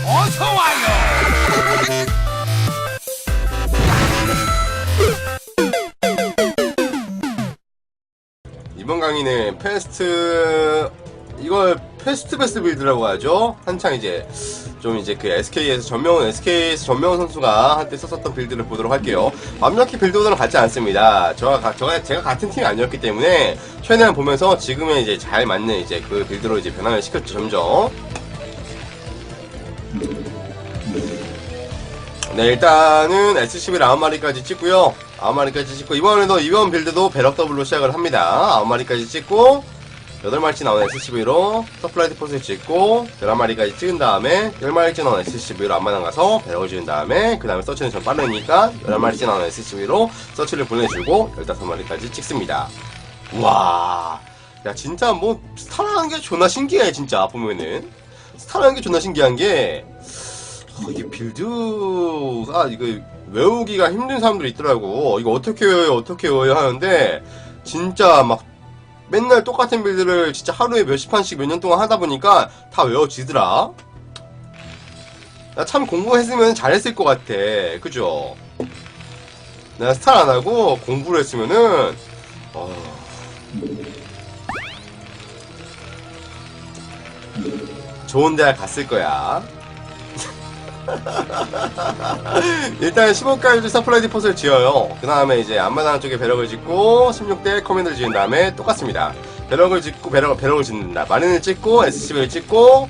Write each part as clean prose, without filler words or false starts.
어서와요. 이번 강의는 이걸 패스트 베스트 빌드라고 하죠. 한창 이제 좀 이제 그 SK에서 전명훈 선수가 한때 썼었던 빌드를 보도록 할게요. 완벽히 빌드오더는 같지 않습니다. 제가 같은 팀이 아니었기 때문에 최대한 보면서 지금의 이제 잘 맞는 이제 그 빌드로 이제 변화를 시켰죠, 점점. 네, 일단은 SCB 9마리까지 찍고요. 9마리까지 찍고, 이번 빌드도 배럭 더블로 시작을 합니다. 9마리까지 찍고, 8마리째 나온 SCB로 서플라이트 포스를 찍고, 11마리까지 찍은 다음에, 10마리째 나온 SCB로 앞마당 가서 배럭을 지은 다음에, 그 다음에 서치는 좀 빠르니까, 11마리째 나온 SCB로 서치를 보내주고, 15마리까지 찍습니다. 우와. 야, 진짜 뭐, 스타라는 게 존나 신기해, 진짜, 보면은. 스타라는 게 존나 신기한 게, 이게 빌드가 이거 외우기가 힘든 사람들이 있더라고. 이거 어떻게 외워요 하는데 진짜 막 맨날 똑같은 빌드를 진짜 하루에 몇십 판씩 몇 년 동안 하다 보니까 다 외워지더라. 나 참 공부했으면 잘했을 것 같아. 그죠? 내가 스타를 안 하고 공부를 했으면은 좋은 대학 갔을 거야. 일단 15까지 서플라이드 포스를 지어요. 그 다음에 이제 앞마당 쪽에 배럭을 짓고 16대 커맨드를 지은 다음에 똑같습니다. 배럭을 짓고 배럭을 짓는다. 마린을 찍고 SCB를 찍고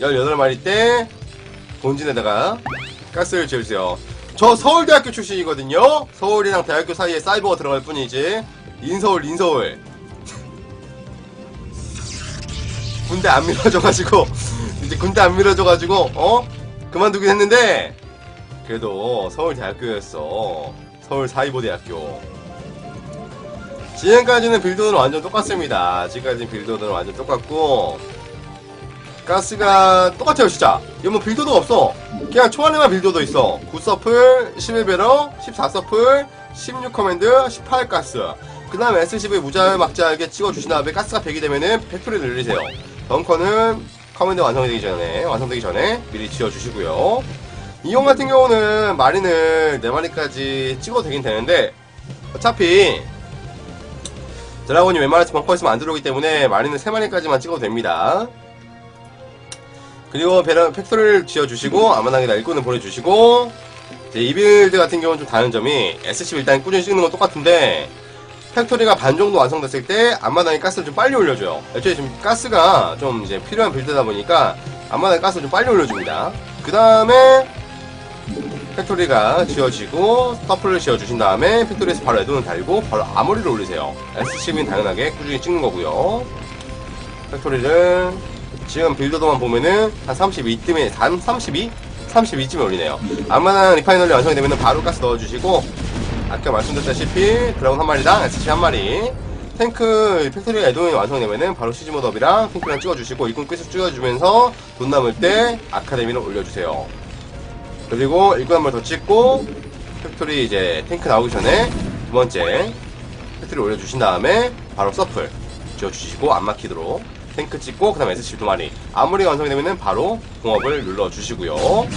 18마리 때 본진에다가 가스를 지어주세요. 저 서울대학교 출신이거든요. 서울이랑 대학교 사이에 사이버가 들어갈 뿐이지. 인서울 군대 안 밀어줘가지고 이제 군대 안 밀어줘가지고 그만두긴 했는데 그래도 서울대학교였어. 서울사이버대학교. 지금까지는 빌드는 완전 똑같습니다. 지금까지는 빌드는 완전 똑같고 가스가 똑같아요. 진짜 이거 뭐 빌드도 없어. 그냥 초안에만 빌드도 있어. 9서플 11배럭 14서플 16커맨드 18가스. 그 다음에 SCV 무자막자하게 찍어주신 다음에 가스가 100이 되면은 팩토리 늘리세요. 벙커는 커맨드 완성되기 전에 미리 지어주시고요. 이용 같은 경우는 마린을 4마리까지 찍어도 되긴 되는데 어차피 드라곤이 웬만해서 벙커 있으면 안 들어오기 때문에 마린은 3마리까지만 찍어도 됩니다. 그리고 팩토리를 지어주시고 앞마당에다 일꾼을 보내주시고 이제 이 빌드 같은 경우는 좀 다른 점이 SCB 일단 꾸준히 찍는 건 똑같은데 팩토리가 반 정도 완성됐을 때 앞마당에 가스를 좀 빨리 올려줘요. 애초에 지금 가스가 좀 이제 필요한 빌드다 보니까 앞마당에 가스를 좀 빨리 올려줍니다. 그 다음에 팩토리가 지어지고 서플을 지어주신 다음에 팩토리에서 바로 에돈을 달고 바로 아머리를 올리세요. SCB는 당연하게 꾸준히 찍는 거고요. 팩토리를 지금 빌더도만 보면은 한 32쯤에 32쯤에 올리네요. 앞마당 리파이널리 완성이 되면은 바로 가스 넣어주시고 아까 말씀드렸다시피 드라곤 한 마리랑 SC 한 마리 탱크 팩토리가 에돈이 완성되면은 바로 시즈모더비랑 탱크랑 찍어주시고 일꾼 계속 찍어주면서 돈 남을 때 아카데미를 올려주세요. 그리고 일꾼 한 번 더 찍고 팩토리 이제 탱크 나오기 전에 두 번째 팩토리 올려주신 다음에 바로 서플 지어주시고 안 막히도록 탱크 찍고 그 다음에 SC 두 마리 아무리 완성이 되면은 바로 공업을 눌러주시고요.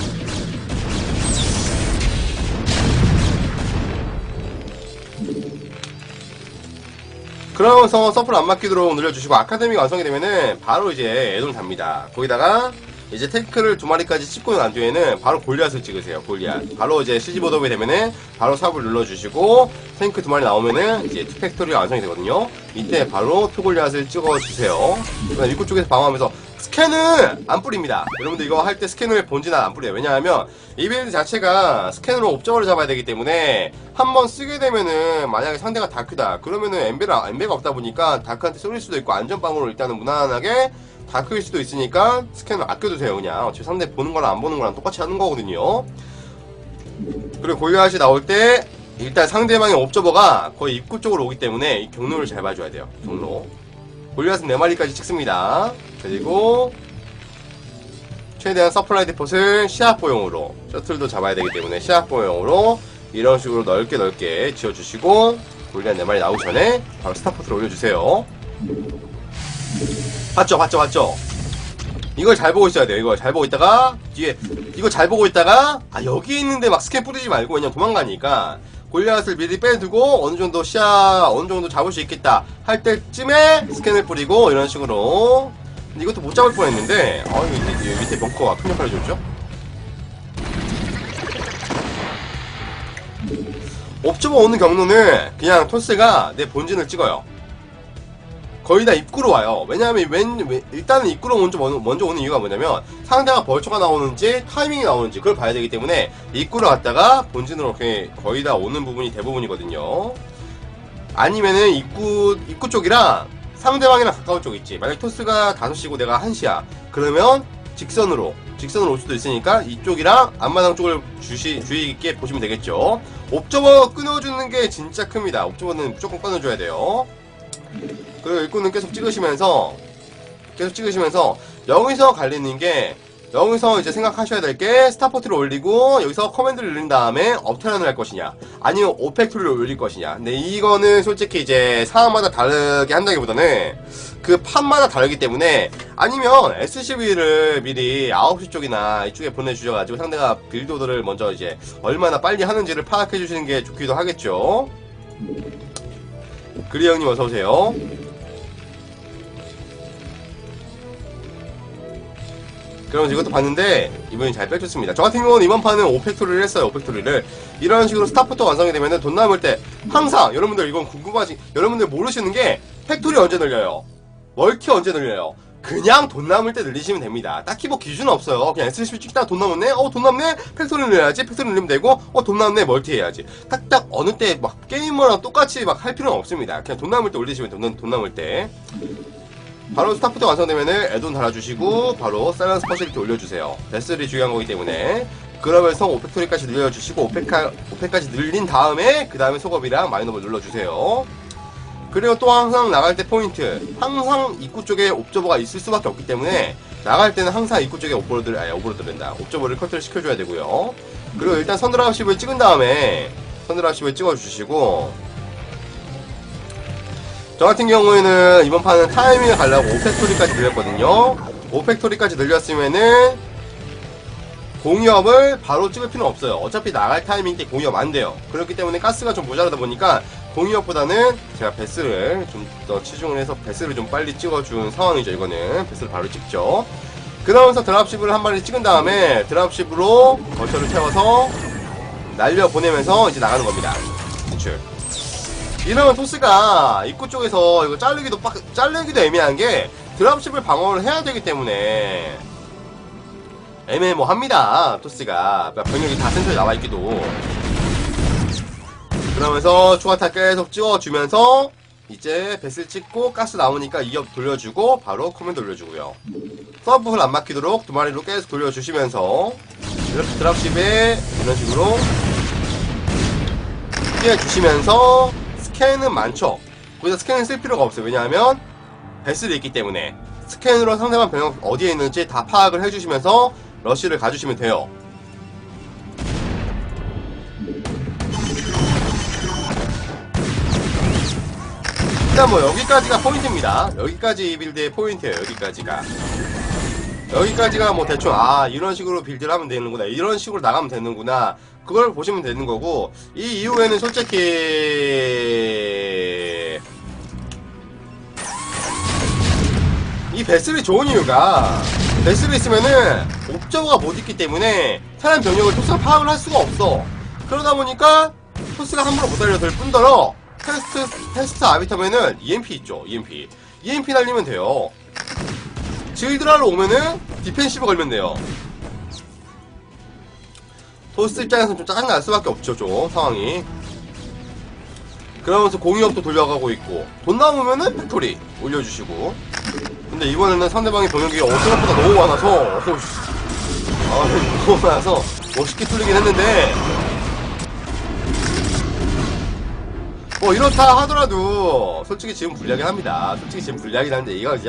그러면서 서플 안 막히도록 늘려주시고 아카데미 완성이 되면은 바로 이제 에돈 답니다. 거기다가 이제 탱크를 두 마리까지 찍고 난 뒤에는 바로 골리앗을 찍으세요. 골리앗. 바로 이제 CG보더비 되면은 바로 삽을 눌러주시고 탱크 두 마리 나오면은 이제 투팩토리가 완성이 되거든요. 이때 바로 투골리앗을 찍어주세요. 그다음 입구 쪽에서 방어하면서 스캔은 안 뿌립니다. 여러분들 이거 할 때 스캔을 본진 안 뿌려요. 왜냐하면 이 빌드 자체가 스캔으로 옵저버를 잡아야 되기 때문에 한번 쓰게 되면은 만약에 상대가 다크다 그러면은 엠베가 없다 보니까 다크한테 쏠릴 수도 있고 안전빵으로 일단은 무난하게 다크일 수도 있으니까 스캔을 아껴두세요. 그냥 어차피 상대 보는 거랑 안 보는 거랑 똑같이 하는 거거든요. 그리고 골리앗이 나올 때 일단 상대방의 옵저버가 거의 입구 쪽으로 오기 때문에 이 경로를 잘 봐줘야 돼요. 경로. 골리앗은 4마리까지 찍습니다. 그리고 최대한 서플라이드 폿을 시합보용으로 셔틀도 잡아야 되기 때문에 시합보용으로 이런 식으로 넓게 지어주시고 골리앗 4마리 나오기 전에 바로 스타포트를 올려주세요. 봤죠? 이걸 잘 보고 있어야 돼요. 이걸 잘 보고 있다가 뒤에 이거 잘 보고 있다가 아 여기 있는데 막 스캔 뿌리지 말고 그냥 도망가니까 골리앗을 미리 빼두고 어느 정도 시야 어느 정도 잡을 수 있겠다 할 때쯤에 스캔을 뿌리고 이런 식으로. 근데 이것도 못 잡을 뻔했는데 이게 밑에 벙커가 큰 역할을 줬죠. 옵저버 오는 경로는 그냥 토스가 내 본진을 찍어요. 거의 다 입구로 와요. 왜냐하면 일단은 입구로 먼저 오는 이유가 뭐냐면 상대가 벌처가 나오는지 타이밍이 나오는지 그걸 봐야 되기 때문에 입구로 갔다가 본진으로 이렇게 거의 다 오는 부분이 대부분이거든요. 아니면은 입구 쪽이랑 상대방이랑 가까운 쪽 있지. 만약 토스가 5시고 내가 1시야. 그러면 직선으로 올 수도 있으니까 이쪽이랑 앞마당 쪽을 주의 깊게 보시면 되겠죠. 옵저버 끊어주는 게 진짜 큽니다. 옵저버는 무조건 끊어줘야 돼요. 그리고 일꾼은 계속 찍으시면서 여기서 갈리는 게 여기서 이제 생각하셔야 될 게 스타포트를 올리고 여기서 커맨드를 올린 다음에 업테란을 할 것이냐 아니면 오펙토리를 올릴 것이냐. 근데 이거는 솔직히 이제 상황마다 다르게 한다기보다는 그 판마다 다르기 때문에 아니면 SCV를 미리 9시 쪽이나 이쪽에 보내주셔가지고 상대가 빌드오더를 먼저 이제 얼마나 빨리 하는지를 파악해 주시는 게 좋기도 하겠죠. 그리 형님 어서오세요. 그러면서 이것도 봤는데 이번엔 잘 빼줬습니다. 저 같은 경우는 이번 판은 오펙토리를 했어요. 오펙토리를 이런 식으로 스타포터 완성이 되면은 돈 남을 때 항상 여러분들 이건 궁금하지 여러분들 모르시는 게 팩토리 언제 늘려요? 멀티 언제 늘려요? 그냥 돈 남을 때 늘리시면 됩니다. 딱히 뭐 기준은 없어요. 그냥 SCP 찍다가 돈 남았네? 돈 남네? 팩토리 늘려야지. 팩토리 늘리면 되고 돈 남네? 멀티 해야지. 딱딱 어느 때 막 게이머랑 똑같이 막 할 필요는 없습니다. 그냥 돈 남을 때 올리시면 돈 남을 때 바로 스타포트 완성되면은 애돈 달아주시고 바로 사이런스 퍼실리티 올려주세요. 베슬이 중요한 거기 때문에. 그러면서 오펙토리까지 늘려주시고 오펙까지 늘린 다음에 그 다음에 속업이랑 마이너블 눌러주세요. 그리고 또 항상 나갈 때 포인트, 항상 입구 쪽에 옵저버가 있을 수밖에 없기 때문에 나갈 때는 항상 입구 쪽에 옵저버를 커트를 시켜줘야 되고요. 그리고 일단 선드랍십을 찍은 다음에 선드랍십을 찍어주시고 저 같은 경우에는 이번 판은 타이밍을 가려고 오펙토리까지 늘렸거든요. 오펙토리까지 늘렸으면은 공이업을 바로 찍을 필요는 없어요. 어차피 나갈 타이밍 때 공이업 안 돼요. 그렇기 때문에 가스가 좀 모자라다 보니까 공이업보다는 제가 베스를 좀 더 치중을 해서 베스를 좀 빨리 찍어준 상황이죠. 이거는 베스를 바로 찍죠. 그러면서 드랍십을 한 마리 찍은 다음에 드랍십으로 거처를 채워서 날려보내면서 이제 나가는 겁니다. 진출. 이러면 토스가 입구 쪽에서 이거 자르기도 애매한 게 드랍십을 방어를 해야 되기 때문에 애매모합니다. 토스가 병력이 다 센터에 나와있기도. 그러면서 추가타 계속 찍어주면서 이제 배슬 찍고 가스 나오니까 2업 돌려주고 바로 커맨드 돌려주고요. 서브를 안 막히도록 두 마리로 계속 돌려주시면서 이렇게 드랍십에 이런 식으로 피해주시면서 스캔은 많죠. 거기다 스캔을 쓸 필요가 없어요. 왜냐하면 배슬이 있기 때문에 스캔으로 상대방 병력 어디에 있는지 다 파악을 해주시면서 러쉬를 가주시면 돼요. 일단 뭐 여기까지가 포인트입니다. 여기까지 빌드의 포인트예요. 여기까지가 뭐 대충 이런 식으로 빌드를 하면 되는구나, 이런 식으로 나가면 되는구나, 그걸 보시면 되는 거고, 이 이후에는 솔직히 이 베슬이 좋은 이유가 베슬이 있으면은 옵저버가 못 있기 때문에 사람 병력을 토스가 파악을 할 수가 없어. 그러다 보니까 토스가 함부로 못 달려들 뿐더러 테스트 아비터면은 EMP 있죠. EMP 날리면 돼요. 질드라로 오면은 디펜시브 걸면 돼요. 토스 입장에서는 좀 짜증날 수밖에 없죠, 좀 상황이. 그러면서 공이업도 돌려가고 있고 돈 남으면은 팩토리 올려주시고. 근데 이번에는 상대방의 병력이 생각보다 너무 많아서 너무 많아서 멋있게 뚫리긴 했는데, 뭐 이렇다 하더라도 솔직히 지금 불리하긴 합니다.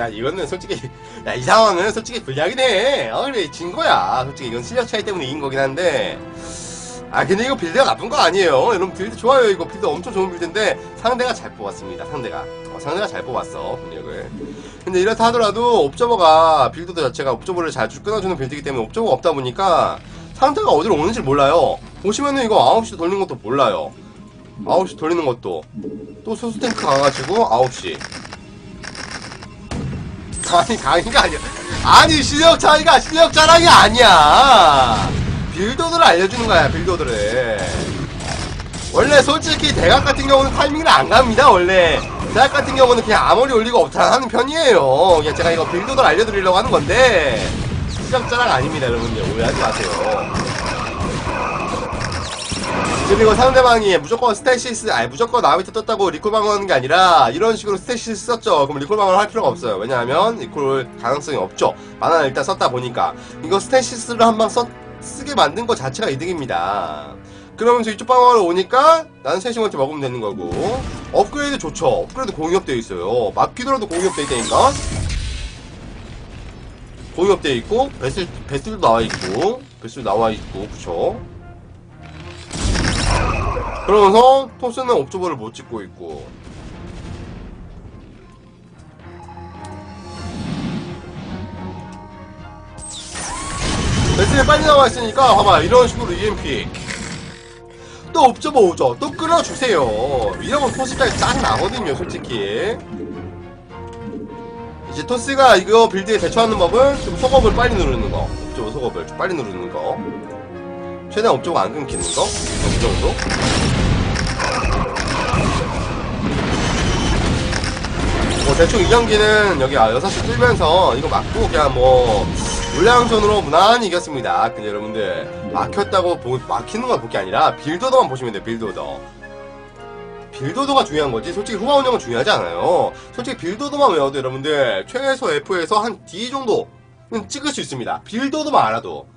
이거는 솔직히 이 상황은 솔직히 불리하긴 해. 그래 진 거야. 솔직히 이건 실력 차이 때문에 이긴 거긴 한데, 근데 이거 빌드가 나쁜 거 아니에요. 여러분 빌드 좋아요. 이거 빌드 엄청 좋은 빌드인데 상대가 잘 뽑았습니다. 상대가 상대가 잘 뽑았어 분력을. 근데 이렇다 하더라도 옵저버가 빌드 자체가 옵저버를 잘 끊어주는 빌드이기 때문에 옵저버가 없다 보니까 상대가 어디로 오는지 몰라요. 보시면은 이거 9시 돌리는 것도 몰라요. 9시 돌리는 것도 또 소수탱크 가가지고 9시. 아니 강의가 아니야. 아니 실력 차이가 실력 자랑이 아니야. 빌더들을 알려주는 거야. 빌더들을. 원래 솔직히 대각 같은 경우는 타이밍을 안 갑니다. 원래 대각 같은 경우는 그냥 아무리 올리고 없다 하는 편이에요. 그냥 제가 이거 빌더들 알려드리려고 하는 건데 실력 자랑 아닙니다. 여러분들 오해하지 마세요. 그리고 상대방이 무조건 스태시스, 아니 무조건 아비트 떴다고 리콜 방어하는 게 아니라 이런 식으로 스태시스 썼죠. 그럼 리콜 방어를 할 필요가 없어요. 왜냐하면 리콜 가능성이 없죠. 만화를 일단 썼다 보니까 이거 스태시스를 한 방 쓰게 만든 것 자체가 이득입니다. 그러면서 이쪽 방어를 오니까 나는 세시먼트 먹으면 되는 거고. 업그레이드 좋죠. 업그레이드 공유업되어 있어요. 막히더라도 공유업되어 있다니까. 공유업되어 있고 베슬도 나와있고 베슬도 나와있고 그쵸. 그러면서 토스는 옵저버를 못 찍고 있고. 베슬이 빨리 나와있으니까 봐봐 이런 식으로 EMP 또 옵저버 오죠. 또 끌어주세요. 이러면 토스까지 짱 나거든요 솔직히. 이제 토스가 이거 빌드에 대처하는 법은 좀 속업을 빨리 누르는 거. 옵저버 속업을 좀 빨리 누르는 거. 최대한 옵저버 안 끊기는 거. 이 정도. 뭐 대충 이 경기는 여기 6시 뚫면서 이거 맞고 그냥 뭐 물량전으로 무난히 이겼습니다. 근데 여러분들 막혔다고 막히는 건 볼 게 아니라 빌더더만 보시면 돼요. 빌더더가 중요한 거지 솔직히 후반 운영은 중요하지 않아요. 솔직히 빌더더만 외워도 여러분들 최소 F에서 한 D 정도는 찍을 수 있습니다. 빌더더만 알아도.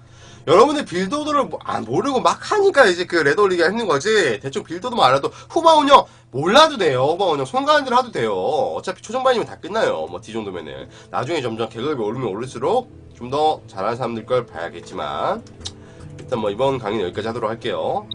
여러분들 빌더들을 모르고 막 하니까 이제 그 레더 올리기가 힘든 거지. 대충 빌더도만 알아도 후반 운영 몰라도 돼요. 후반 운영 손가는 대로 하도 돼요. 어차피 초중반이면 다 끝나요. 뭐 D 정도면은. 나중에 점점 계급이 오르면 오를수록 좀 더 잘하는 사람들 걸 봐야겠지만 일단 뭐 이번 강의는 여기까지 하도록 할게요.